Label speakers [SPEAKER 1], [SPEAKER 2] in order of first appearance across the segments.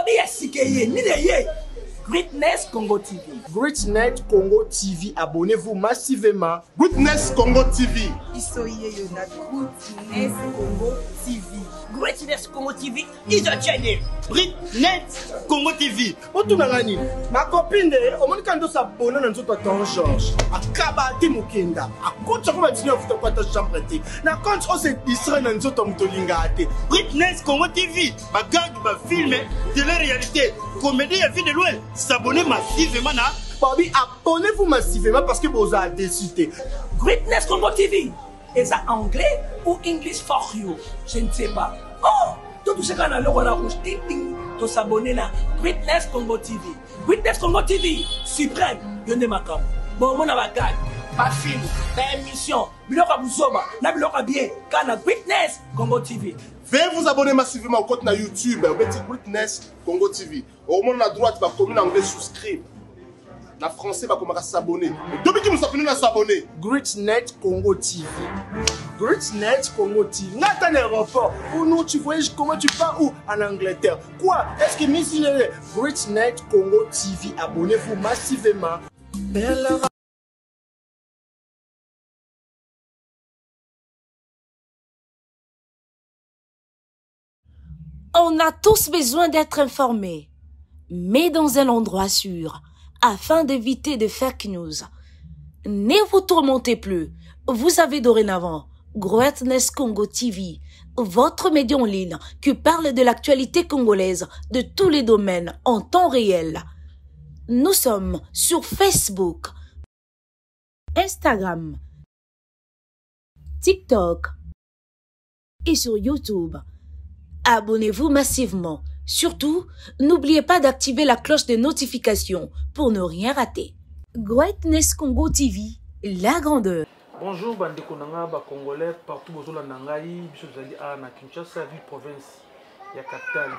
[SPEAKER 1] Bobby Yasikeye, Nideye. Greatness Congo TV.
[SPEAKER 2] Greatness Congo TV, abonnez-vous massivement.
[SPEAKER 3] Greatness Congo TV.
[SPEAKER 4] Isoye Yona, Greatness Congo TV.
[SPEAKER 1] Greatness Congo TV is a channel. Greatness Congo TV.
[SPEAKER 2] Otunangani, ma copine de, omonika ndo s'abonner na nzoto Tonton Georges. Akaba ti mukenda. Akocha ko matini ofuta kwa ta chambre te. Na compte o se distrait na nzoto mutolinga ate.
[SPEAKER 1] Greatness Congo TV, ma gang, ma film, télé-réalité, comédie et vie de loin. S'abonner massivement na.
[SPEAKER 2] Bobby, abonnez-vous massivement parce que vous avez décidé.
[SPEAKER 1] Greatness Congo TV. Est-ce anglais ou English for you? Je ne sais pas. Oh, tout ce qu'on a le roi rouge, ting ting, de s'abonner à Greatness Congo TV. Greatness Congo TV, suprême, yonde makam. Bon, mon avagag, pas film, pas émission, biloka buzoba, na biloka bien, kana Greatness Congo TV.
[SPEAKER 3] Veuillez vous abonner massivement au compte na YouTube, au petit Greatness Congo TV. Au moment à droite, va comme l'anglais souscrire. La français va commencer à s'abonner. Depuis que nous sommes s'abonner.
[SPEAKER 2] Greatness Congo TV. Greatness Congo TV. N'a un aéroport. Ou nous, tu voyages comment tu pars où? En Angleterre. Quoi? Est-ce que Miss Greatness Congo TV, abonnez-vous massivement.
[SPEAKER 5] On a tous besoin d'être informés, mais dans un endroit sûr, afin d'éviter de fake news. Ne vous tourmentez plus. Vous avez dorénavant Greatness Congo TV, votre média en ligne qui parle de l'actualité congolaise de tous les domaines en temps réel. Nous sommes sur Facebook, Instagram, TikTok et sur YouTube. Abonnez-vous massivement. Surtout, n'oubliez pas d'activer la cloche de notification pour ne rien rater. Greatness Congo TV, la grandeur.
[SPEAKER 6] Bonjour, bandeko nanga ba congolais partout bozola nangai biso zali na Kinshasa ville province ya capitale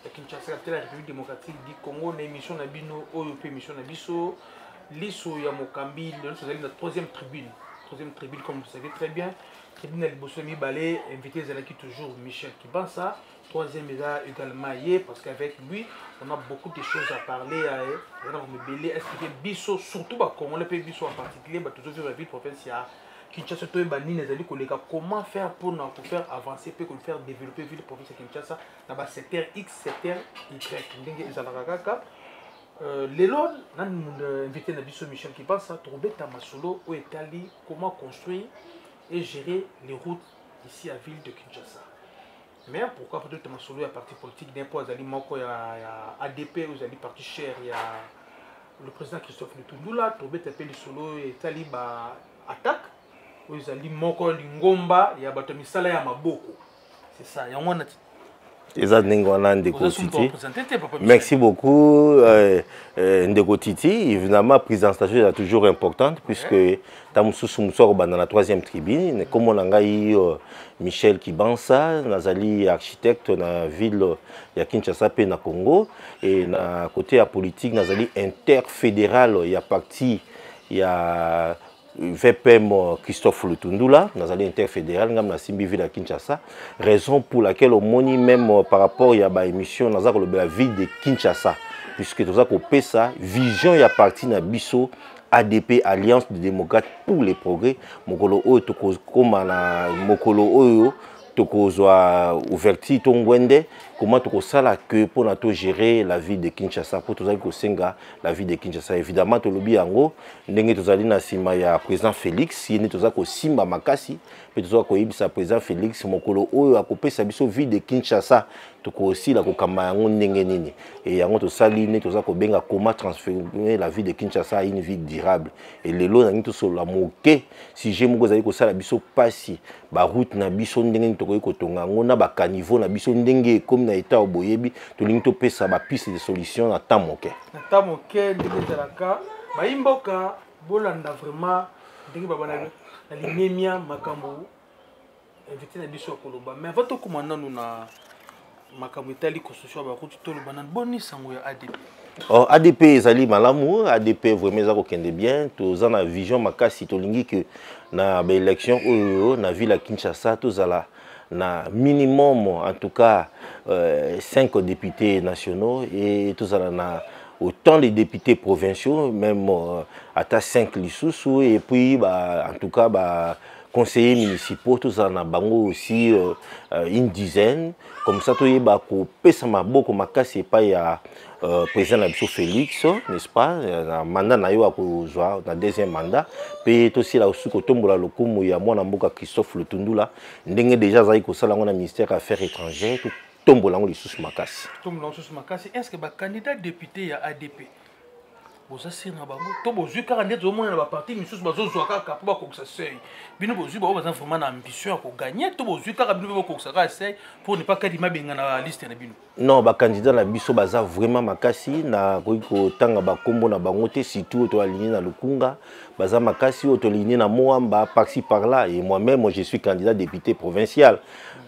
[SPEAKER 6] ya Kinshasa capitale la République démocratique du Congo na émission na bino oyo pe émission na biso liso ya mokambi le zali na troisième tribune comme vous savez très bien. Tribune liboso mibale invité zalaki toujours Michel Kibansa. Troisième est là également hier parce qu'avec lui on a beaucoup de choses à parler est-ce que biso surtout ba Congolais pe biso en particulier ba toujours vivre la ville provinciale Kinshasa to bani nezali koleka comment faire pour faire avancer pour faire développer ville provinciale Kinshasa na ba secteur X secteur Y ndenge ezalaka kaka lelo nan invité na biso Michel Kibansa to beta masolo o etali comment construire et gérer les routes ici à ville de Kinshasa. Mais pourquoi peut-être ma solo à parti politique d'impôt à Moko, il y a ADP, vous allez parti cher, il y a le président Christophe Lutundula, Tobé tapé le solo et Taliba attaque, vous allez Moko Lingomba, il y a Batomi Sala ya Maboko. C'est ça, il y a un
[SPEAKER 7] Merci beaucoup, Ndeko Titi. Évidemment, la présentation est toujours importante puisque Tamoussou dans la troisième tribune. Comme on a eu Michel Kibansa, Nazali architecte dans la ville de Kinshasa, na Congo. Et à côté de la politique, Nazali interfédéral, il y a parti, il y a VPM Christophe Lutundula, nous allons interfédéral, nous avons Simbi ville à Kinshasa. Raison pour laquelle au moni même par rapport à la émission, nous avons la ville de Kinshasa, puisque nous avons ça vision y a parti na biso ADP Alliance des démocrates pour les progrès. Mokolo oyo tokoma na mokolo oyo tokozwa ouverture tongwende. Comment tu as que pour nous gérer la vie de Kinshasa, pour tout ça la vie de Kinshasa. Évidemment, tu lobby ango, ndenge tu as sima ya président Félix, il tu as simba makasi, puis tu as président Félix, mokolo oyo akopé sa biso vie de Kinshasa, tu aussi la kokamba yango ndenge nini. Et yango to saline tu as benga comment transformer la vie de Kinshasa à une vie durable. Et les lots n'ont tout sur la moqué. Si j'ai mon gozali ko sala biso passi, ba route na biso ndenge to ko tonga ngona ba caniveau na biso ndenge comme na état oboyebi to lingi to pesa ba piste de solution na tamoke.
[SPEAKER 6] Na tamoke ndenge talaka ba imboka bolanda vraiment ndenge ba bana na linemia makambo invité na biso koloba mais avant to komanda na makambo itali construction ba route to lobana boni sango ya ADP.
[SPEAKER 7] Oh, ADP ezali malamu, ADP vraiment za ko kende bien, to za na vision makasi to lingi que na ba élection oyo na ville à Kinshasa to zala na minimum en tout cas 5 députés nationaux et tout ça na autant de députés provinciaux, même à 5 lissus, et puis bah, en tout cas bah, conseillers municipaux, tout ça na bango aussi une dizaine. Comme ça, tu bah ko pesa maboko makasi pas ya président Nabso Félix, n'est-ce pas? Na mandat na yo akozwa na deuxième mandat. Puis aussi là aussi ko tombola lokumu ya mwana mboka Christophe Lutundula, ndenge déjà zai ko sala ngona ministère affaires étrangères. Tombolango les sous makasi.
[SPEAKER 6] Tombolango sous makasi. Est-ce que le candidat député à ADP, vous avez un bango, tombo zu candidat au moins dans la partie, mais sous bazo zoaka kapaba koksa seuil. Bino bozu ba bazan vraiment ambition pour gagner. Tombo zu kara bino koksa seuil pour ne pas kadima benga na liste na bino.
[SPEAKER 7] Non, ba candidat na biso baza vraiment makasi na ko tanga ba kombo na bango te surtout to aligné na Lukunga, baza makasi to aligné na Moamba par-ci par-là et moi-même je suis candidat député provincial.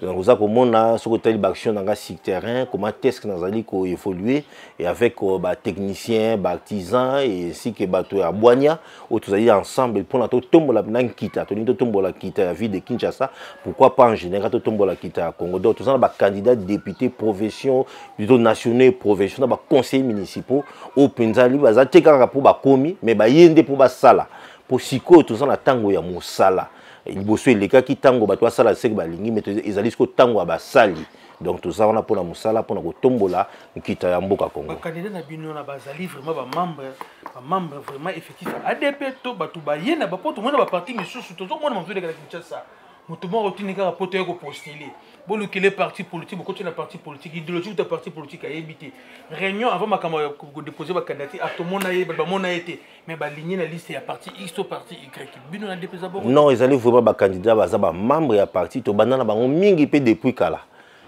[SPEAKER 7] Donc, vous avez comment sur le action dans le terrain, comment est-ce que nous allons évoluer et avec les techniciens, les artisans et ainsi que les aboignats, tous allez ensemble pour nous tomber la kita, tomber la kita la ville de Kinshasa. Pourquoi pas en général tomber la kita à Congo. Donc, tous les candidats députés provinciaux, plutôt nationaux, provinciaux, les conseillers municipaux, au Penzali, ils ont été pour les commis, mais ils ont été pour les salas. Pour siko tous les tango ya mosala. Il bosse les cas qui tango batwa sala sek balingi mais ils allaient jusqu'au tango ba sali. Donc tout ça on a pour la musala pour na tombola nkita ya mboka Congo.
[SPEAKER 6] Ba candidat na bino na bazali vraiment ba membre vraiment effectif ADP to batu ba yena ba poto mona ba parti misusu to zo mona mvule kala Kinshasa. Motomo rotini ka poto ko postuler. Bon le les partis politiques beaucoup de partis politiques idéologique de partis politiques à éviter. Réunion avant ma camarade déposer ma candidature à tout le monde a été mais ba ligner la liste ya parti X au parti Y. Bino na déposer d'abord.
[SPEAKER 7] Non, ils allaient vraiment ba candidat ba za ba membre ya parti to banana bango mingi pe depuis kala.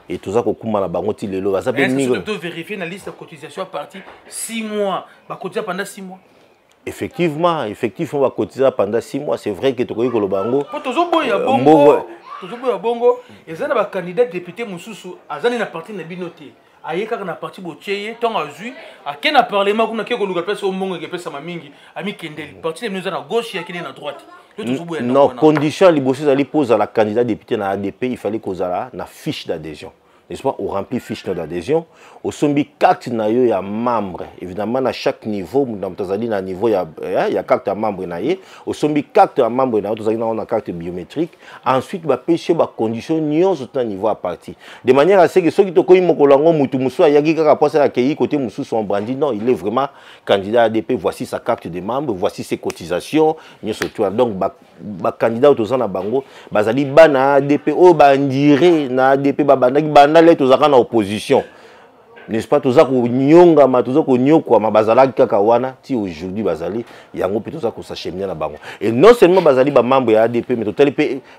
[SPEAKER 7] Et tout ça ko kuma na bango ti lelo ba za pe mingi.
[SPEAKER 6] Est-ce que tu vérifier la liste de cotisation à parti 6 mois, ba cotiser pendant 6 mois.
[SPEAKER 7] Effectivement, on va cotiser pendant 6 mois, c'est vrai que tu connais le bango.
[SPEAKER 6] Tozoboya bongo, ezana ba candidat député mususu azani na parti na binoté. Ayeka na parti botieye tant azui, akena parlement kuna keko luka place au mongo ke pesa mamingi, ami kendeli. Parti nous na gauche ya kine na droite.
[SPEAKER 7] Non, condition libosi ali pose à la candidat député na ADP, il fallait kozala na fiche d'adhésion. N'est-ce pas, on remplit fiche d'adhésion, au sombi carte na yo ya membre. Évidemment, à chaque niveau, dans Tanzanie, à niveau, il y a carte à membre na ye. Au sombi carte à membre na yo, on a carte biométrique. Ensuite, bah pêcher bah condition nion sur un niveau à partir. De manière à ce que ceux qui te connaissent mokolango mutu musu ayagi kaka passer à kei côté musu son brandi. Non, il est vraiment candidat ADP. Voici sa carte de membre, voici ses cotisations. Donc, bah candidat au na bango, bazali ba na ADP, oh bandire na ADP ba les tous en opposition, n'est-ce pas? Tous ça qu'on nyonga ma tous ça qu'on nyokwa ma bazala kaka wana ti aujourd'hui bazali yango pe tous ça qu'on s'acheminer na bango et non seulement bazali ba membre ya ADP mais total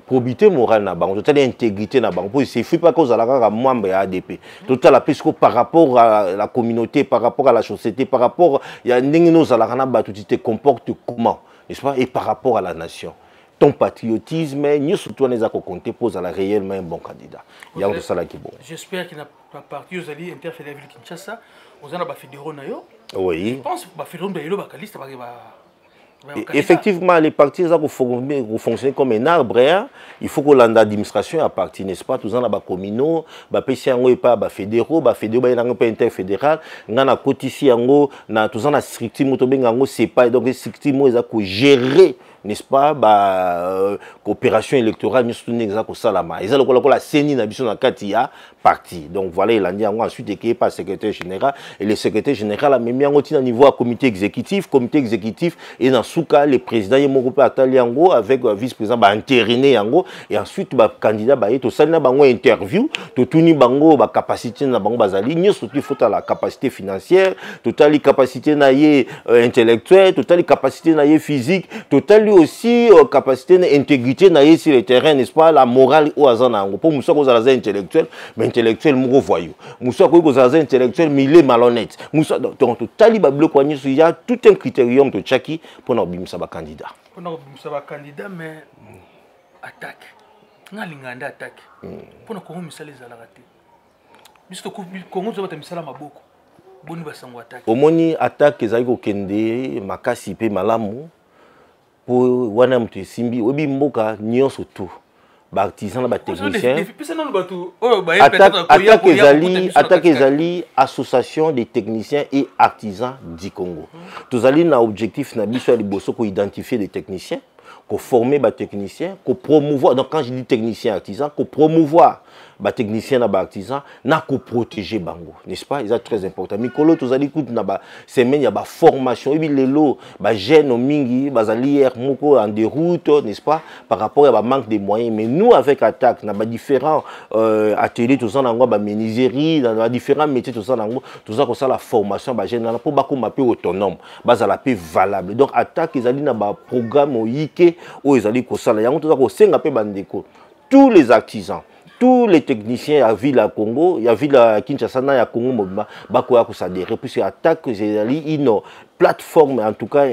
[SPEAKER 7] probité morale na bango total intégrité na bango pour c'est fait pas cause à la membre ya ADP total la pesco par rapport à la communauté par rapport à la société par rapport ya ndenge nos ala kana ba tu te comporte comment, n'est-ce pas? Et par rapport à la nation ton patriotisme, nous surtout on les a compté pour la réellement un bon candidat. Il y a un ça là qui est bon.
[SPEAKER 6] J'espère qu'il n'a pas parti aux alliés interfédérés de Kinshasa. Aux en a fédéraux nayo.
[SPEAKER 7] Oui.
[SPEAKER 6] Je pense que fédéraux nayo ba liste ba.
[SPEAKER 7] Effectivement, les partis fonctionnent comme un arbre. Hein. Il faut que l'administration a parti, n'est-ce pas? Tous en a communaux, PCA pas fédéraux, fédéraux pas interfédéral. On a cotisé ango, na tous en a strictement ango c'est pas donc strictement ils a gérer, n'est-ce pas? Coopération électorale nous soutenons exact ça là. Ils ont la CENI na biso na katia parti. Donc voilà, il a dit ensuite équipé par secrétaire général et le secrétaire général a mis en niveau à comité exécutif et dans souka le président Yemoko Atali yango avec vice-président ba entériné yango et ensuite ba candidat ba to salina bango interview to tuni bango ba capacité na bango bazali nyo surtout faut la capacité financière totali capacité na ye intellectuelle totali capacité na ye physique totali aussi capacité na intégrité na ye sur le terrain, n'est-ce pas? La morale au azana yango pour musa ko za intellectuel mais intellectuel moko voyou musa ko za intellectuel mais il est malhonnête musa donc totali ba bloc il y a tout un critérium de chaki pour nos bimsa ba candidat.
[SPEAKER 6] Pour nos bimsa ba candidat mais attaque. Nga linganda attaque. Pour nos Congo misala za la raté. Biso Congo zo ba misala maboko. Boni ba sango attaque.
[SPEAKER 7] Omoni attaque ezali ko kende makasi pe malamu pour wana mtu simbi obi mboka nyonso tout. artisan, technicien. Attaque ezali association des techniciens et artisans du Congo. Tous allons na objectif na biso ali bosso ko identifier des techniciens, ko former ba techniciens, ko promouvoir. Donc quand je dis technicien artisan, ko promouvoir ba technicien na ba artisan, na ko protéger bango, n'est-ce pas? C'est très important. Mikolo tous allons écouter na ba semaine ya ba formation et lelo ba jeune mingi bazali hier moko en déroute, n'est-ce pas? Par rapport à ba manque de moyens. Mais nous avec attaque na ba différents ateliers tous en ba menuiserie, dans différents métiers tous en tous ça comme ça la formation ba jeune na pour ba ko maper autonome, bazala pe valable. Donc attaque ezali na ba programme oyike o ezali ko sala yango tous ça ko senga pe bandeko. Tous les artisans, tous les techniciens à Ville Congo, il y a Ville Kinshasa, il y a Congo Mobima, bakoya ko s'adhérer puisque attaque ezali une plateforme en tout cas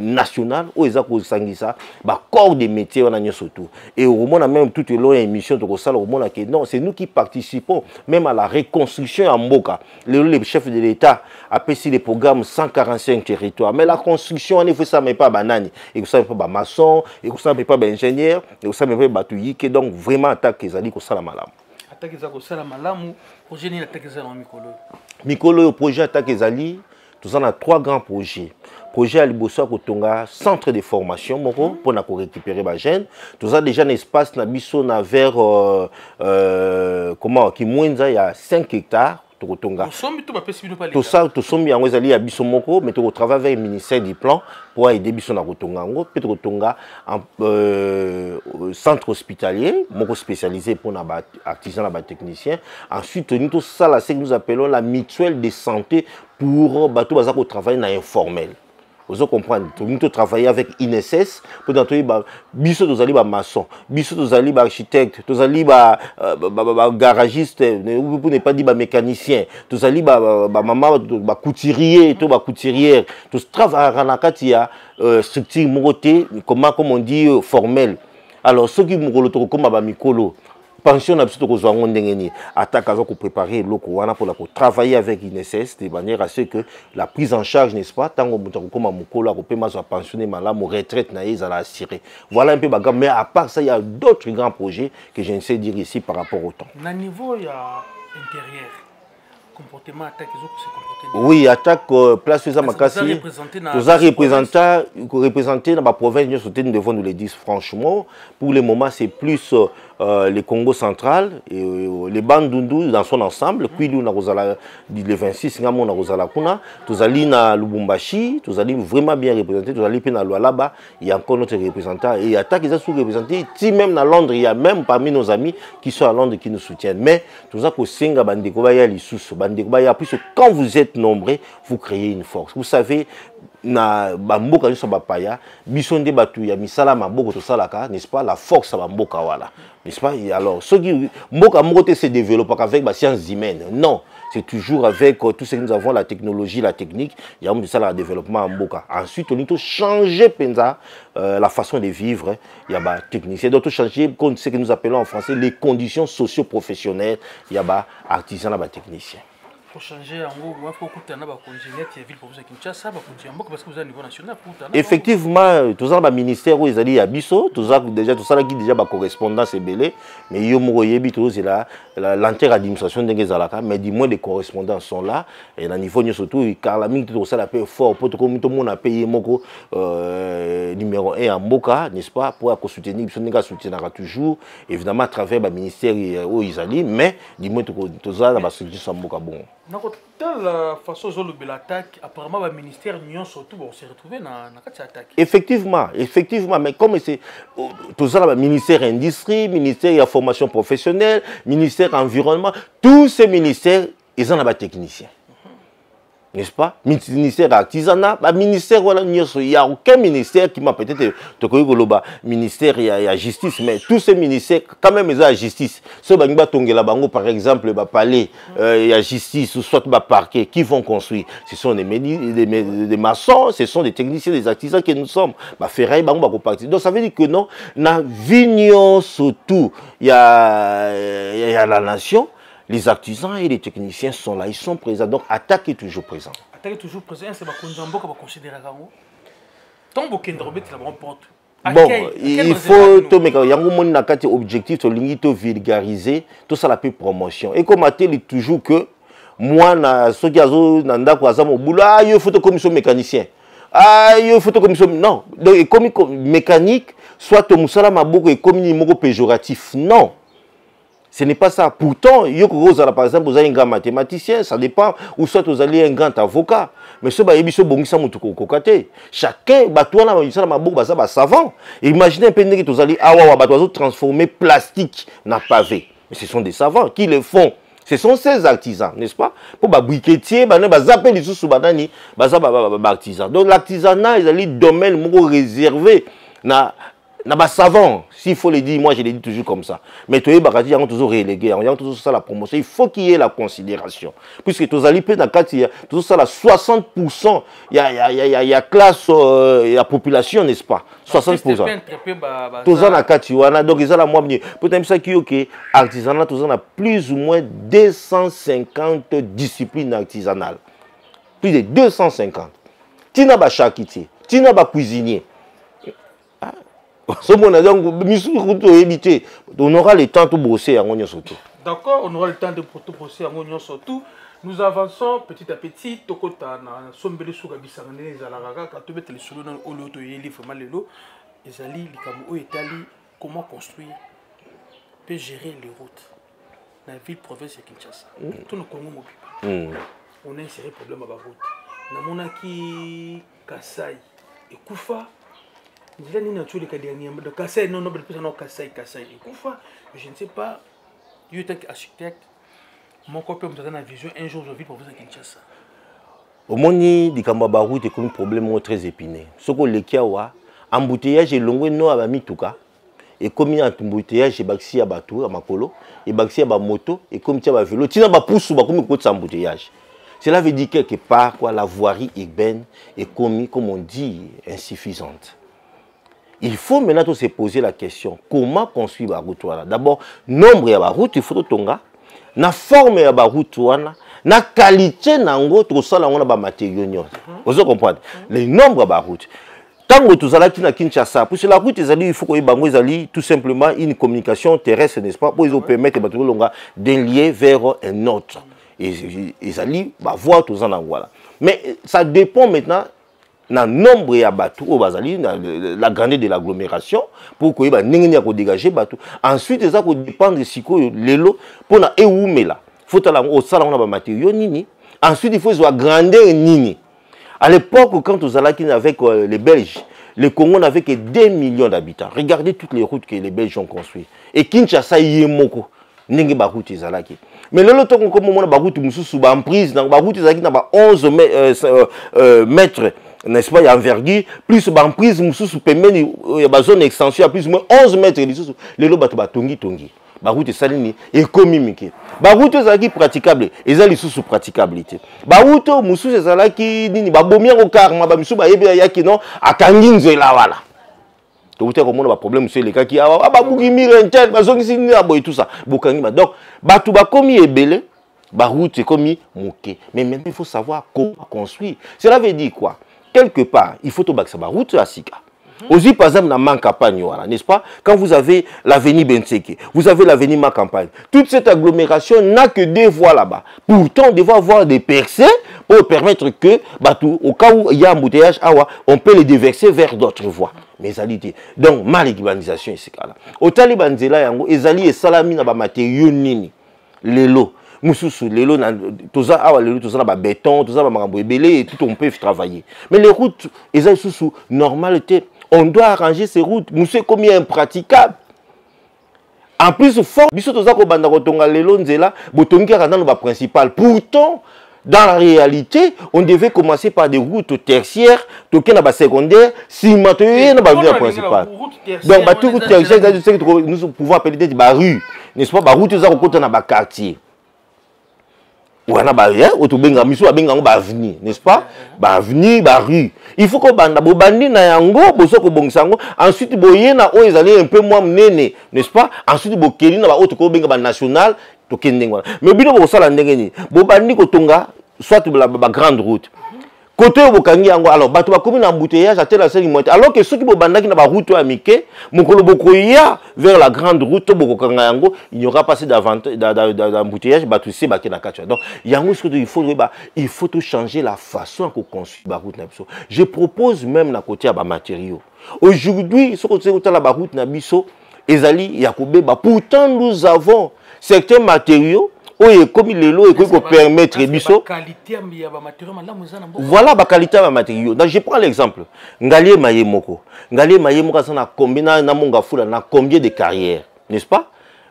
[SPEAKER 7] nationale où ils ont sangisa ba corps de métier on a n'y surtout et au moment même toute longue émission de ça au moment que non c'est nous qui participons même à la reconstruction en Mboka le chef de l'État a passé les programmes 145 territoires mais la construction on ne fait ça mais pas banani et vous savez pas maçon et vous savez pas ingénieur et vous savez pas batouyi que donc vraiment attaque les alliés ko sala malamu
[SPEAKER 6] attaque za ko sala malamu projet ni attaque za
[SPEAKER 7] mikolo projet attaque les alliés. Nous avons 3 grands projets. Projet à Liboso Kotonga, centre de formation pour récupérer ma gêne. Nous avons déjà un espace vers comment qui il y a 5 hectares. Tout ça, tout ça, il y a Bissomoko, mais tu travailles avec le ministère du Plan pour aider Bisson à Kotonga. Peut-être Kotonga en centre hospitalier, spécialisé pour les artisans et les techniciens. Ensuite, tout ça, là, c'est que nous appelons la mutuelle de santé pour tout le travail informel. Vous comprenez, nous travaillons avec INSS pour nous biso tous allez maçon, biso tous allez architecte, tous allez garagiste, pour ne pas dire mécanicien, tous allez maman couturier, tout couturière, tous travaillent à la katia structure moté comme on dit formel. Alors ceux qui m'ont comme mikolo pension absolument aux Angondengeni attaque avec pour préparer l'Okowana pour travailler avec INSS de manière à ce que la prise en charge n'est-ce pas tant comme Mukola pour payer ma pensionner malade mon retraite naïs à la assurer. Voilà un peu bagage mais à part ça il y a d'autres grands projets que je ne sais dire ici par rapport au temps.
[SPEAKER 6] Na niveau il y a intérieur comportement attaque ils ont se comporter.
[SPEAKER 7] Oui attaque place aux Amakasi. Nous a représenté dans la province nous devons nous le dire franchement pour le moment c'est plus le Congo central et les Bandundu dans son ensemble puis nous le 26 ngamo na Rosala kuna tous allons na Lubumbashi tous allons vraiment bien représentés tous allons na Lualaba il y a encore notre représentant et attaque ils sont représentés si même à Londres il y a même parmi nos amis qui sont à Londres qui nous soutiennent mais tous ko senga bandeko ba ya lisusu bandeko ba ya puisque quand vous êtes nombreux vous créez une force vous savez na bamboka nyonso bapaya biso nde batu ya misala maboko tosalaka n'est-ce pas la force ya bamboka wala n'est-ce pas alors ceux qui mboka moko se développe avec la sciences humaines non c'est toujours avec tout ce que nous avons la technologie la technique il y a ça le développement en mboka ensuite on doit changer penza la façon de vivre il y a ba technicien doit changer comme ce que nous appelons en français les conditions socio-professionnelles il y a ba artisan la ba technicien.
[SPEAKER 6] Pour changer en gros, il faut que vous congénier qui ville pour vous Kinshasa, parce que vous avez un niveau national.
[SPEAKER 7] Effectivement, tout ça, le ministère où ils allaient à Bisso, tout ça déjà, tout ça qui déjà ma correspondance est belé, mais il y a c'est là l'entière administration de Zalaka, mais du moins les correspondances sont là et à niveau surtout car la mine tout ça la paye fort pour tout le monde a payé moko numéro 1 en Mboka, n'est-ce pas, pour soutenir, ils soutiendra toujours évidemment à travers le ministère où ils allaient, mais du moins tout ça la structure en Mboka bon.
[SPEAKER 6] Dans la façon dont l'attaque, apparemment, le ministère Nyon surtout s'est retrouvé dans cette attaque.
[SPEAKER 7] Effectivement, mais comme c'est tout ça, le ministère industrie, ministère de la formation professionnelle, ministère environnement, tous ces ministères, ils ont des techniciens. N'est-ce pas? Ministère artisanat, ministère voilà, il n'y a aucun ministère qui m'a peut-être ministère il y a justice, mais tous ces ministères quand même ils ont la justice. Ce bangba tongela bango par exemple palais, il y a justice ou soit parquet qui vont construire. Ce sont des maçons, ce sont des techniciens, des artisans que nous sommes. Ferraille bango ba partir. Donc ça veut dire que non, na vignon surtout il y a la nation. Les artisans et les techniciens sont là, ils sont présents. Donc, attaque est toujours présent.
[SPEAKER 6] Attaque est toujours présent, c'est ma conjambo qu'on va considérer comme tant que vous êtes porte.
[SPEAKER 7] Bon, il faut tout mais quand yango moni na kati objectif to lingi to vulgariser tout ça la peu promotion. Et comme atel toujours que moi na soki azo na ndako azamo boulot ah yo photo commission mécanicien. Ah yo photo commission non. Donc comme mécanique soit to musala maboko et comme ni moko péjoratif. Non. Ce n'est pas ça. Pourtant, par exemple, vous avez un grand mathématicien, ça dépend, ou soit vous avez un grand avocat. Mais ce qui chacun, savant. Imaginez un peu que vous allez transformer plastique dans pavé. Mais ce sont des savants qui le font. Ce sont ces artisans, n'est-ce pas? Pour les briquetiers, les artisans. Donc l'artisanat, ils ont un domaine réservé. Na ba savant, s'il faut le dire, moi je le dis toujours comme ça. Mais tu es toujours relégué, on a toujours ça la promotion. Il faut qu'il y ait la considération. Puisque tu as l'IP dans il y a toujours ça la 60%, il y a classe, il y a population, n'est-ce pas? 60%. Tous en a donc ils ont la moitié. Peut-être ça qui est artisanat, tous en a plus ou moins 250 disciplines artisanales. Plus de 250. Tu n'as pas charcutier, tu n'as pas cuisinier. On aura le temps de bosser à Ngogno surtout.
[SPEAKER 6] D'accord, on aura le temps de bosser à Ngogno surtout. Nous avançons petit à petit. Tokota na sombele suka bisangane zalaka ka to betele solo na oloto yeli vraiment lelo ezali likamu o etali comment construire peut gérer les routes dans la ville province de Kinshasa. Tout le Congo mobile. On a inséré problème à la route. Na monaki Kasai et Koufa. Je ne sais pas, je suis architecte, mon copain me donne une vision, un jour je vis pour vous à Kinshasa.
[SPEAKER 7] Au monde, il y a un problème très épineux. Ce que les Kiawa, embouteillage est long, non à Mituka, et comme il y a un embouteillage, il y a un bateau, à Makolo, et il y a une moto, et comme il y a un vélo, il y a un pouce, il y a un embouteillage. Cela veut dire quelque part que la voirie urbaine est comme on dit, insuffisante. Il faut maintenant se poser la question, comment construire la route? D'abord, nombre de la route, il faut tonga, la forme de la route, la qualité de la route, la matériaux. Vous comprenez? Le nombre de la route. Tant que vous allez à Kinshasa, pour la route, il faut que vous tout simplement une communication terrestre, n'est-ce pas, pour permettre d'un lien vers un autre. Et ils allaient voir tout ça. Mais ça dépend maintenant. Na nombre ya bateau au Bazali, la grandeur de l'agglomération, pour que vous dégager bateau. Ensuite, ça peut dépendre de ce que l'élo pour na eumela. Faut au salon na matériaux nini. Ensuite, il faut soit grandeur nini. À l'époque, quand vous allez avec les Belges, le Congo n'avait que 2 millions d'habitants. Regardez toutes les routes que les Belges ont construites. Et Kinshasa yemoko. N'engue ba route ezalaki. Mais le temps comme on a ba route mususu ba emprise, na ba route ezalaki na ba 11 mètres. N'est-ce pas, il y a envergure, plus de prise, il y a zone extension, plus ou moins 11 mètres, les lots tongi. La route est saline et communiquée. La route est praticable, et ça est sous praticabilité. La route est qui dit, bomia au karma, bamusu, non, à Kanginze la wala. Donc, vous avez un problème, c'est les cas qui ont tout ça. Donc, Batouba commis est belé, la route est commis mouké. Mais maintenant, il faut savoir comment construire. Cela veut dire quoi? Quelque part, il faut que la route à Sika. Aussi, par exemple, dans ma campagne, n'est-ce pas? Quand vous avez l'avenue Benseke, vous avez l'avenue Ma Campagne, toute cette agglomération n'a que 2 voies là-bas. Pourtant, on devrait avoir des percées pour permettre que, au cas où il y a un embouteillage, on peut les déverser vers d'autres voies. Mais donc, mal urbanisation, c'est ce cas-là. Au Taliban, les alliés salami na ba matériaux nini, les lots. Moussousou, les lots, tout ça, béton, tout ça, et tout, on peut travailler. Mais les routes, ils ont sous normalité. On doit arranger ces routes. Nous savons combien impraticable. En plus, fort, les principal. Pourtant, dans la réalité, on devait commencer par des routes tertiaires, secondaires, cimentoyées, principales. Donc, toutes les tertiaires, nous pouvons appeler des rues, n'est-ce pas? Routes, nous avons quartier. Ou on a n'est-ce pas? Avenue, rue. Il faut que bandi na yango, bosoko bongsango, ensuite boyena o ezali un peu moins nene, n'est-ce pas? Ensuite bokeli na ba autre ko benga ba national to kendengwa. Mais bino bo sala ndenge ni. Bobandi ko tonga soit la grande route. côté bokangi yango alors bato bakomi na embouteillage à telle enseigne moitié alors que ceux qui bobandaki na ba route ya mike mokolo bokoya vers la grande route bokokanga yango il n'y aura pas assez d'embouteillage bato se baki na kati donc yango ce que il faut tout changer la façon qu'on construit ba route na biso. Je propose même na côté ya ba matériaux aujourd'hui ce côté la ba route na biso ezali ya kobeba pourtant nous avons certains matériaux oui, comme il est là, il peut permettre biso. Voilà la qualité de matériaux. Donc je prends l'exemple. Ngalie Mayemoko. Ngalie Mayemoko ça na combien na monga fula na combien de carrières, n'est-ce pas?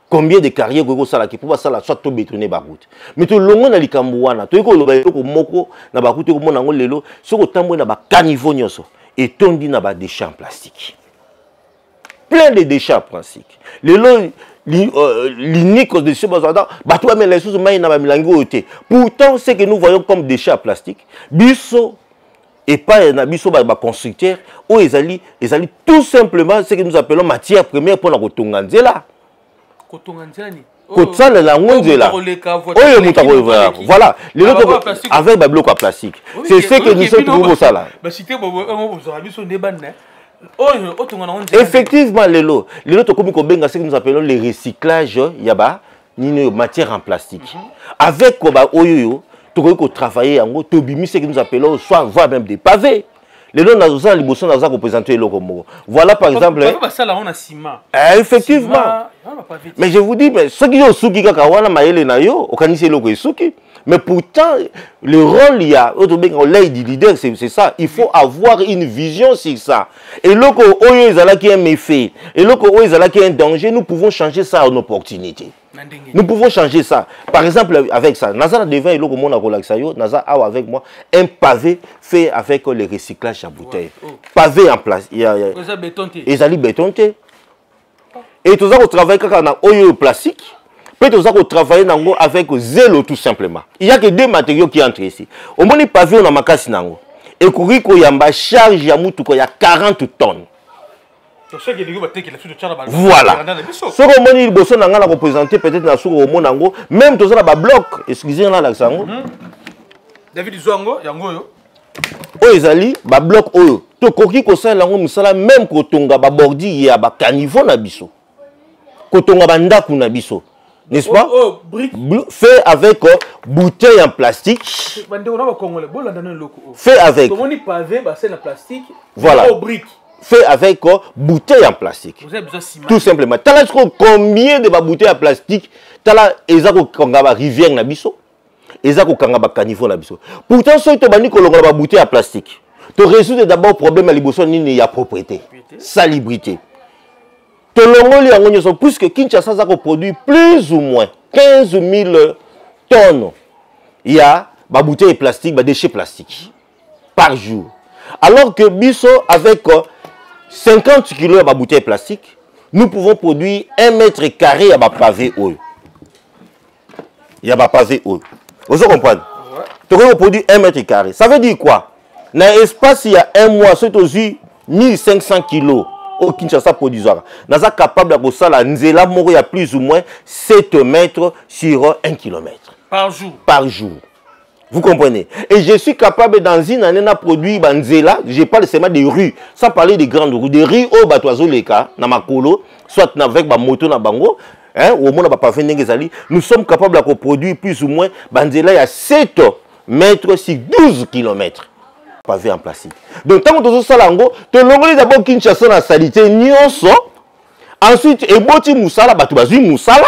[SPEAKER 7] Combien de carrières go sala qui pour ça la soit to bétonner ba route. Mais to longo na likambo wana, to ko loba ko moko na ba route ko mona ngo lelo, soko tambo na ba caniveau nyoso et tondi na ba déchets en plastique. Plein de déchets en plastique. Lelo l'unique de ce bazar, pourtant ce que nous voyons comme déchets à plastique, biso et pas un biso constructeur, ou ils allaient tout simplement ce que nous appelons matière première pour la kotonganzela. Voilà, avec des blocs à plastique. C'est ce que nous sommes trouvés ça là. Effectivement, lelo to komi ko benga ce que nous appelons le recyclage yaba ni matière en plastique. Avec koba oyoyo to ko travailler yango to bimi ce que nous appelons soit voire même des pavés. Lelo na za liboso na za ko présenter loko moko. Voilà par exemple effectivement. Mais je vous dis mais ce qui yo suki kaka wana mayele na yo okanisi loko esuki. Mais pourtant, le rôle, il y a, du leader, c'est ça. Il faut avoir une vision sur ça. Et là, quand il y a un méfait, et là, quand il y a un danger, nous pouvons changer ça en opportunité. Nous pouvons changer ça. Par exemple, avec ça, Nazar devant, et là, comme on a relaxé, Nazar a avec moi un pavé fait avec le recyclage à bouteille. Pavé en place. Ils allaient bétonter. Et tout ça, on travaille quand on a oyo plastique. Peut-être travailler avec zélo tout simplement. Il n'y a que deux matériaux qui entrent ici. Au moins, pas vu, on a ma casse. Et il y a une charge, il y a 40 tonnes. Voilà. Ce que on a représenté peut-être dans le monde, même tout ça, il y a un bloc. Excusez-moi, David Zouango, Yango. Oh, Ezali, ba bloc, oh. To koki ko sa lango musala même ko tonga ba bordi ya ba caniveau na biso. Ko tonga ba ndaku na biso. N'est-ce pas? Fait avec bouteille en plastique. Fait avec. Voilà. Fait avec bouteille en plastique. Tout simplement. T'as combien de bouteilles en plastique? T'as là, ezako kangaba rivière na biso. Ezako kangaba caniveau na biso. Pourtant, si tu bani kolonga bouteille en plastique, tu résous d'abord le problème à l'iboson ni ya propriété, salubrité. Puisque Kinshasa a produit plus ou moins 15 000 tonnes, il y a des bouteilles plastiques, des déchets plastiques par jour. Alors que Bisso, avec 50 kg de bouteilles plastiques, nous pouvons produire 1 mètre carré à pavé haut. Il y a des pavés haut. Vous comprenez? Tu peux produire 1 mètre carré. Ça veut dire quoi? Dans l'espace, il y a un mois, c'est aussi 1500 kg. Au Kinshasa produiseur. Nous sommes capables de faire la nzela moko il y a plus ou moins 7 mètres sur 1 km.
[SPEAKER 6] Par jour.
[SPEAKER 7] Par jour. Vous comprenez? Et je suis capable dans une année de produire nzela, je parle seulement des rues, sans parler des grandes rues, des rues au Batoazo Leka, na makolo, soit avec ma moto na bango, hein, au monde pas fait n'engezali, nous sommes capables de produire plus ou moins nzela il y a 7 mètres sur 12 km. Pavé en plastique. Donc, tant que tu as ça, tu as d'abord Kinshasa na salité nyonso. Ensuite, et boti musala, tu as musala.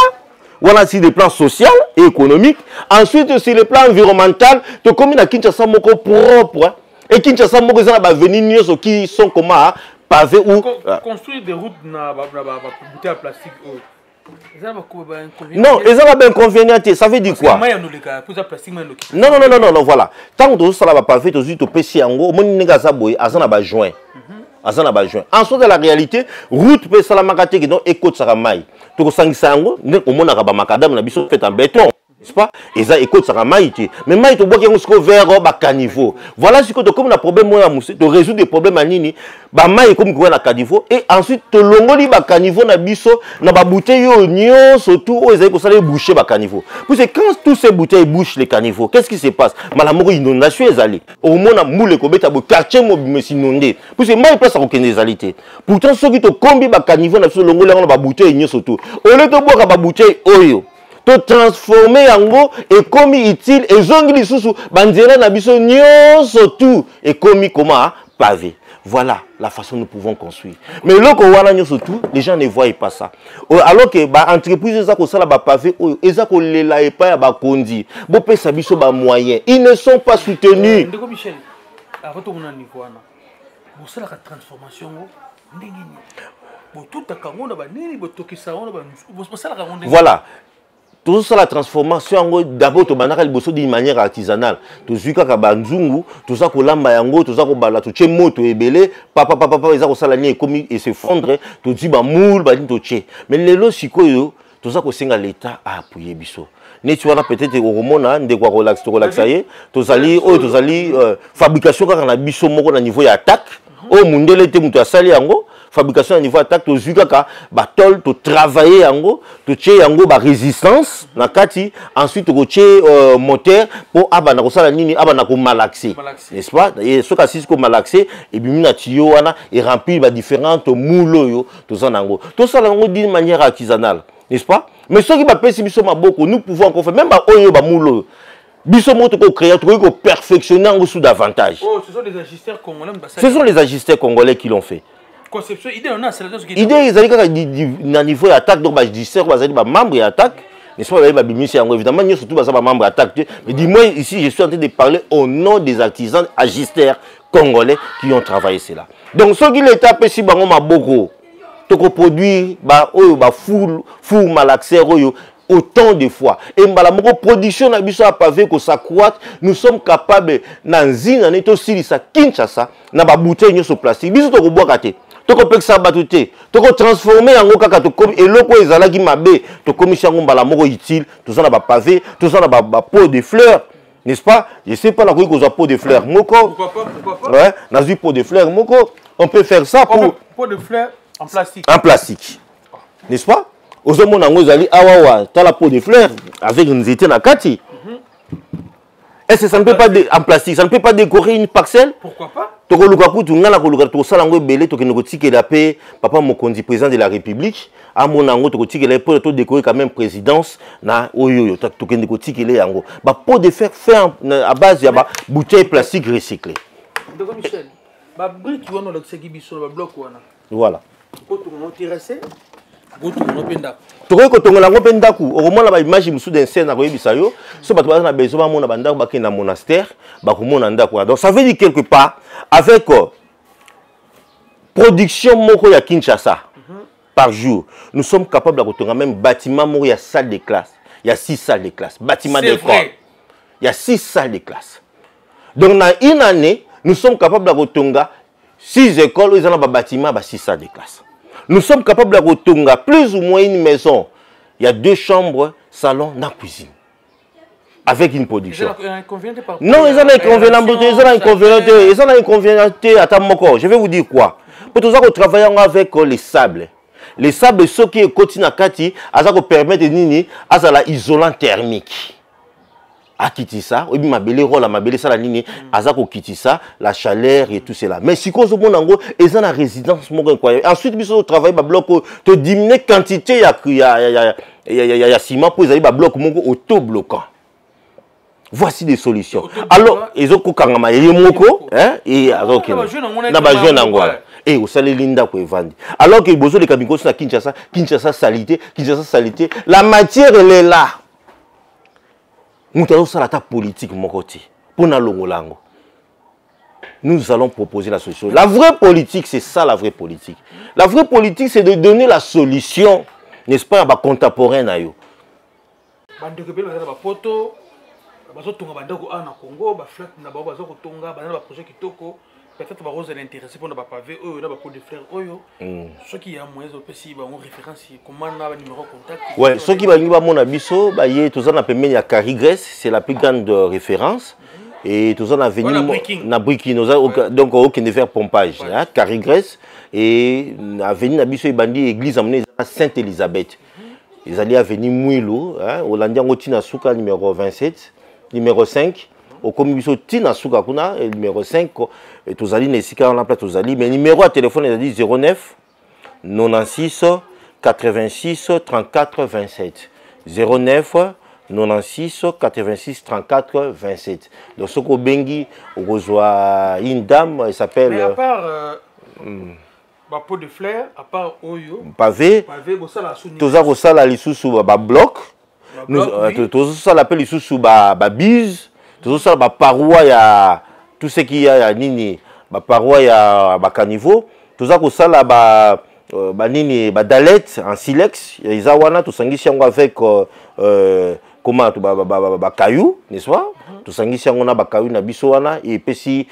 [SPEAKER 7] Voilà sur le plan social et économique. Ensuite, sur le plan environnemental, tu as comme na Kinshasa moko propre. Et Kinshasa moko va venir nyonso qui sont comment pavé ou
[SPEAKER 6] construire des routes na bouteille en plastique.
[SPEAKER 7] Non, ils ont un inconvénient. Ça veut dire quoi? Non, voilà. Tant que tu as pavé, tu as PC en gros, tu as joint. Ensuite, de la réalité, route peut être éco de Saramai. Tu as un macadam, tu as fait en béton. n'est-ce pas? Et ça écoute ça maïté. Mais maïté bois qui ont ce vers ba caniveau. Voilà ce que comme un problème moi de résoudre des problèmes à nini. Ba maï comme quoi na caniveau et ensuite te longoli ba caniveau na biso na ba bouteille yo nyon surtout aux ailes pour ça les boucher ba caniveau. Parce que quand tous ces bouteilles bouchent les caniveaux, qu'est-ce qui se passe? Malamoko inondation les allées. Au moins na moule ko beta bo quartier mo me inondé. Parce que maï place à aucune des alités. Pourtant ceux qui te combi ba caniveau na biso longoli na ba bouteille nyon surtout. Au lieu de boire ba bouteille oyo to transformer yango et comme utile et zongli susu banzela na biso nyonso tout et comme comment pavé. Voilà la façon nous pouvons construire. Mais là qu'on voit nyonso tout, les gens ne voient pas ça. Alors que ba entreprise za ko sala ba pavé oyo eza ko lela e pa ya ba kondi. Bo pesa biso ba moyens, ils ne sont pas soutenus.
[SPEAKER 6] Ndeko Michel, avant tout mon niveau wana. Bo sala ka transformation ndenge ni. Bo tout akango na ba nini bo tokisa wana ba bo sala ka ndenge.
[SPEAKER 7] Voilà. Tout ça la transformation d'abord to banaka liboso d'une manière artisanale. To zuka ka banzungu, tout ça ko lamba yango, tout ça ko bala to tche moto ebele, papa eza ko sala ni ekomi et se fondre, to di ba moule ba to tche. Mais lelo sikoyo, tout ça ko senga l'état a appuyer biso. Ne tu vois peut-être au romona de quoi relaxer, to zali fabrication ka na biso moko na niveau ya attaque. O mundele te muto asali yango. Fabrication à niveau attaque, tu as batol, tu travailler yango, tu tché yango ba résistance, na kati, ensuite tu tché moteur pour abana ko sala nini abana ko malaxer, n'est-ce pas? Et ce cas ci ko malaxer et bien na tuyau wana et remplir ba différentes moules yo, tout ça nango. Tout ça nango d'une manière artisanale, n'est-ce pas? Mais ce qui va pèse biso maboko, nous pouvons encore faire même ba oyo ba moule. Biso moto ko créer, ko perfectionner en sous davantage.
[SPEAKER 6] Oh, ce sont les agisteurs congolais.
[SPEAKER 7] Ce sont les agisteurs congolais qui l'ont fait.
[SPEAKER 6] Conception idée on a c'est là ce qui
[SPEAKER 7] idée ils allaient na niveau attaque donc bah agisseurs bah membre et attaque n'est-ce pas bah bimisi évidemment nous surtout bah membre attaque mais dis-moi ici je suis en train de parler au nom des artisans agisteurs congolais qui ont travaillé cela. Donc ce qui l'état pesi bango maboko to ko produire bah oyo bah full malaxer oyo autant de fois et mbala moko production na biso a pavé ko s'accroître nous sommes capables na nzina neto silisa Kinshasa na ba bouteille nyoso plastique biso to ko boka te to ko peksa batute to ko transformer yango kaka to comme eloko ezala ki mabe to komisa ngo mbala moko utile to ça na ba pavé to ça na ba pot de fleurs, n'est-ce pas? Je sais pas la ko ko pot de fleurs moko pourquoi pas ouais na zu pot de fleurs moko on peut faire ça pour
[SPEAKER 6] pot de fleurs
[SPEAKER 7] en plastique n'est-ce pas? Aux hommes nango zali awawa ta la pot de fleurs avec une zété na kati. Est-ce que ça ne peut pas en plastique, ça ne peut pas décorer une parcelle?
[SPEAKER 6] Pourquoi pas?
[SPEAKER 7] Toko luka kutu ngala ko luka to sala ngo belé to kenoko tikela pe papa Mokonzi président de la République a mon nango to tikela pour to décorer quand même présidence na oyoyo to kenoko tikela yango ba pot de fer fait à base ya ba bouteille plastique recyclée.
[SPEAKER 6] Ndeko Michel, ba brique wana le seki biso ba bloc wana.
[SPEAKER 7] Voilà.
[SPEAKER 6] Ko to mo tirer
[SPEAKER 7] Toko ko tongola ngo pendaku okomona ba image musu d'un scène na koyebisa yo so bato ba na bezo ba mona bandako ba kena monastère ba komona ndako. Donc ça veut dire quelque part avec production moko ya Kinshasa par jour nous sommes capables de tonga même bâtiment moko ya salle de classe, il y a 6 salles de classe, bâtiment d'école. Il y a 6 salles de classe. Donc dans une année nous sommes capables de tonga 6 écoles où ils ont un bâtiment ba 6 salles de classe. Nous sommes capables de retonga plus ou moins une maison. Il y a 2 chambres, salon, la cuisine. Avec une production. Non, ils ont un inconvénient à Tamoko. Je vais vous dire quoi. Pour tout ça, nous travaillons avec les sables. Les sables, ceux qui continuent à Kati, ça permet de l'isolant thermique. À quitter ça, oui, ma belle rôle, ma belle ça ligne, azako quitter ça, la chaleur et tout cela. Mais si cause au bon ango, ils ont la résidence mon incroyable. Ensuite, ils ont travaillé ba bloc te diminuer quantité ya ciment pour ils aller ba bloc mon auto bloquant. Voici des solutions. Alors, ils ont kokangama yemoko, hein, et alors na ba jeune ango. Et au salé linda ko evandi. Alors que bozo de kabiko na Kinshasa salité, la matière elle est là. Nous allons faire la politique pour nous allons proposer la solution. La vraie politique, c'est ça la vraie politique. La vraie politique, c'est de donner la solution, n'est-ce pas, à contemporain.
[SPEAKER 6] peut-être ba rose l'intéressé pour na ba pavé oyo na ba pot de fleurs oyo ceux qui a moyen aussi ba on référence comment na ba numéro contact
[SPEAKER 7] ouais ceux qui ba ngi ba mona biso ba ye tozana pembeni ya Carigres c'est la plus grande référence et tozana venir na Breaking donc aucun ne faire pompage hein Carigres et avenue na biso ebandi église amenée Sainte Elisabeth ils allaient venir Mouilo hein Hollanda ngotina suka numéro 27 numéro 5 au commission tina suka kuna numéro 5 et tous allés nesika on place tous allés mais numéro à téléphone il dit 09 96 86 34 27 09 96 86 34 27 donc ce qu'on bengi on reçoit une dame elle s'appelle
[SPEAKER 6] mais à part ba pot de fleurs à part oyo
[SPEAKER 7] pavé tous ça la lisusu ba bloc nous tous ça l'appelle lisusu ba bise tout ça ba paroi ya tout ce qui a nini ba paroi ya ba caniveau tout ça ko sala ba nini ba dalet en silex ils awana to sangisi yango avec comment ba caillou n'est-ce pas to sangisi yango na ba caillou na biso wana et pesi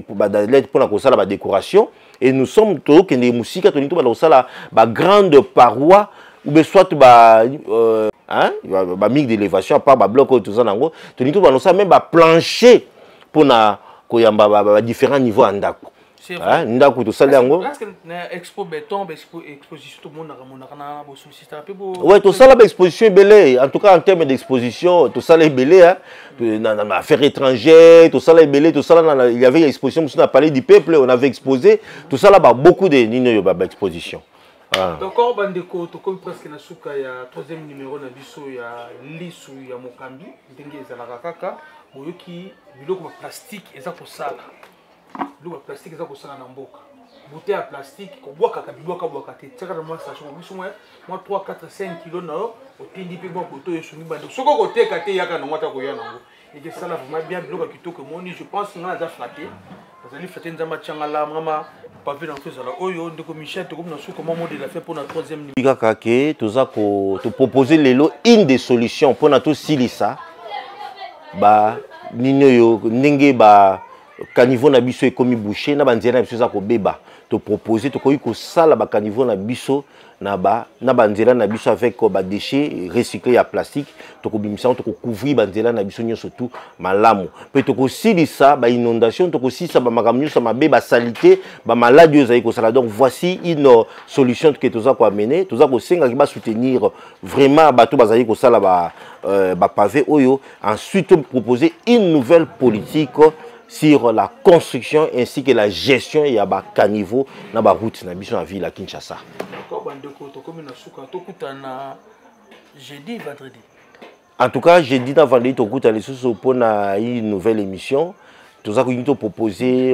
[SPEAKER 7] ba dalet pour na ko sala ba décoration et nous sommes to que des musique to ni to ba sala ba grande paroi ou bien soit ba hein ba mig d'élévation pas ba bloc tout ça nango to ni to ba ça même ba plancher pour na ko yamba ba différents niveaux andako hein ndako to sala yango
[SPEAKER 6] parce que na expo béton exposition tout monde na bo solliciter un peu
[SPEAKER 7] ouais to sala ba exposition belé en tout cas en termes d'exposition to sala belé hein na affaires étrangères to sala belé to sala il y avait une exposition on a parlé du peuple on avait exposé tout ça là beaucoup de nino ba exposition.
[SPEAKER 6] Donc on bandeko to comme presque na suka ya troisième numéro na biso ya lisu ya mokambi ndenge ezalaka kaka boyoki biloko ba plastique eza ko sala biloko ba plastique eza ko sala na mboka bouteille ya plastique ko boka ka biloko boka te tsaka na mwa station biso moi 3 4 5 kg na otindi pe bon boto yo sungi bando soko ko teka te yaka na ngata ko ya nango et que ça là vraiment bien biloko kitoko moni je pense nga za flatter azali flatter nzamba tchangala mama pavé dans tout ça là oyo ndeko Michel to comme na sou comment modèle a fait pour notre troisième numéro
[SPEAKER 7] bika ke toza ko te proposer lelo une des solutions pour na to silisa ba nino yo ndenge ba caniveau na biso ekomi boucher na banzela na biso za ko beba to proposer to koyi ko sala ba caniveau na biso na banzela na biso avec ba déchets recyclés ya plastique to ko bimisa to ko couvrir banzela na biso nyonso tout malamu pe to ko silisa ba inondation to ko silisa ba makamnyo sa mabe ba salité ba maladie za ko sala donc voici une solution que toza ko amener toza ko senga ki ba soutenir vraiment bato bazali ko sala ba pavé oyo ensuite proposer une nouvelle politique sur la construction ainsi que la gestion ya ba caniveau na ba route na biso na ville à Kinshasa.
[SPEAKER 6] Jeudi vendredi.
[SPEAKER 7] En tout cas, jeudi dans vendredi to kuta les sous pour une nouvelle émission. Tout ça que nous proposer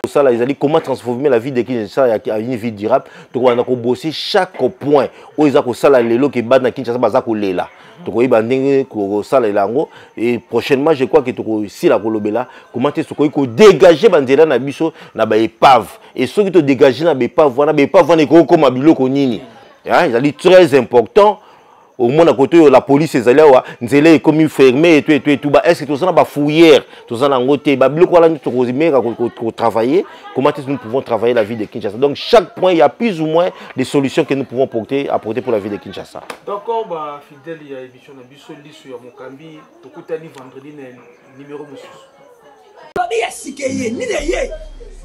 [SPEAKER 7] ça là ils allaient comment transformer la vie de Kinshasa à une vie durable. Donc on a bosser chaque point où ils a ko sala lelo ke ba na Kinshasa baza ko lela. Donc il bandenge ko sala lango et prochainement je crois que to si la kolobela comment est-ce ko dégager bandela na biso na ba épave et ceux qui te dégager na ba épave na ko comme biloko nini. Hein, ils allaient très important. Au moins à côté la police est allée nzele comme fermé et tout est-ce que tout ça na ba fouillère tout ça na ngote ba biloko la to ko travailler comment est-ce que nous pouvons travailler la vie de Kinshasa donc chaque point il y a plus ou moins des solutions que nous pouvons apporter pour la vie de Kinshasa.
[SPEAKER 6] D'accord ba fidèle ya émission na biso lisu ya mokambi to kutani vendredi na numéro mususu.
[SPEAKER 1] Babi ya sikeye ni ye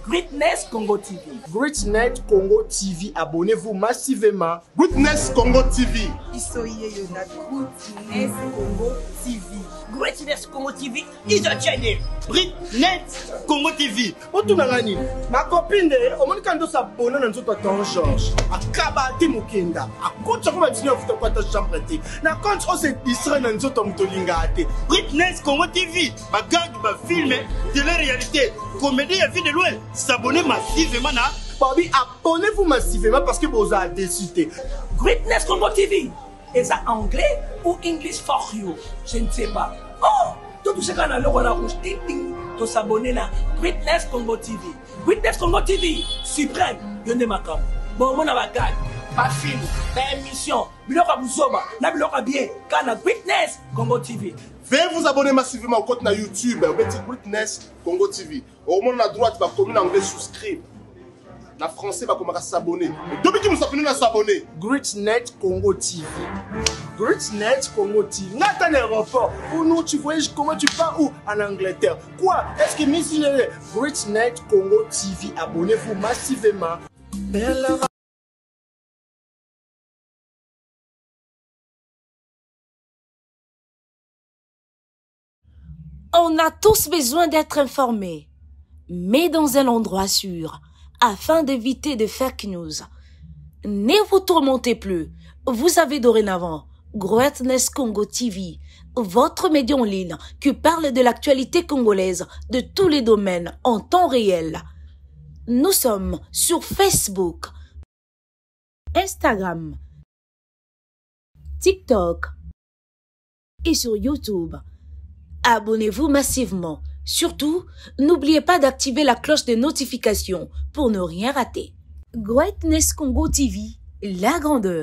[SPEAKER 1] Greatness Congo TV.
[SPEAKER 2] Greatness Congo TV, abonnez-vous massivement.
[SPEAKER 3] Greatness Congo TV.
[SPEAKER 4] Isoye Yona Greatness Congo TV.
[SPEAKER 1] Greatness Congo TV is a channel.
[SPEAKER 2] Greatness Congo TV. Otunangani, ma copine, au moins quand on s'abonne dans notre temps Georges, à Kabati Mukenda, à compte sur ma dîner de ta chambre. Na compte on s'est distrait dans notre mtolingate. Greatness Congo TV, ma gag, ma film, de la réalité, comédie à vie de loin. S'abonner massivement na Bobby, abonnez-vous massivement parce que vous avez décidé.
[SPEAKER 1] Greatness Congo TV. Est ça anglais ou English for you? Je ne sais pas. Oh, tout ce qu'on a on a rouge ting to s'abonner na Greatness Congo TV. Greatness Congo TV suprême. Yone makam. Bon mon abagad. Pas film, pas émission. Biloka buzoba, na biloka bien. Kana Greatness Congo TV.
[SPEAKER 3] Veuillez vous abonner massivement au compte na YouTube, Greatness Congo TV. Au monde à droite, va commun anglais souscrire. Na français va commencer à s'abonner. Depuis que nous sommes à s'abonner.
[SPEAKER 2] Greatness Congo TV. Greatness Congo TV. Nathan aéroport. Ou non, tu voyais comment tu pars où? En Angleterre. Quoi? Est-ce que Miss Greatness Congo TV, abonnez-vous massivement.
[SPEAKER 5] On a tous besoin d'être informés, mais dans un endroit sûr, afin d'éviter de fake news. Ne vous tourmentez plus, vous avez dorénavant Greatness Congo TV, votre média en ligne qui parle de l'actualité congolaise de tous les domaines en temps réel. Nous sommes sur Facebook, Instagram, TikTok et sur YouTube. Abonnez-vous massivement. Surtout, n'oubliez pas d'activer la cloche de notification pour ne rien rater. Greatness Congo TV, la grandeur.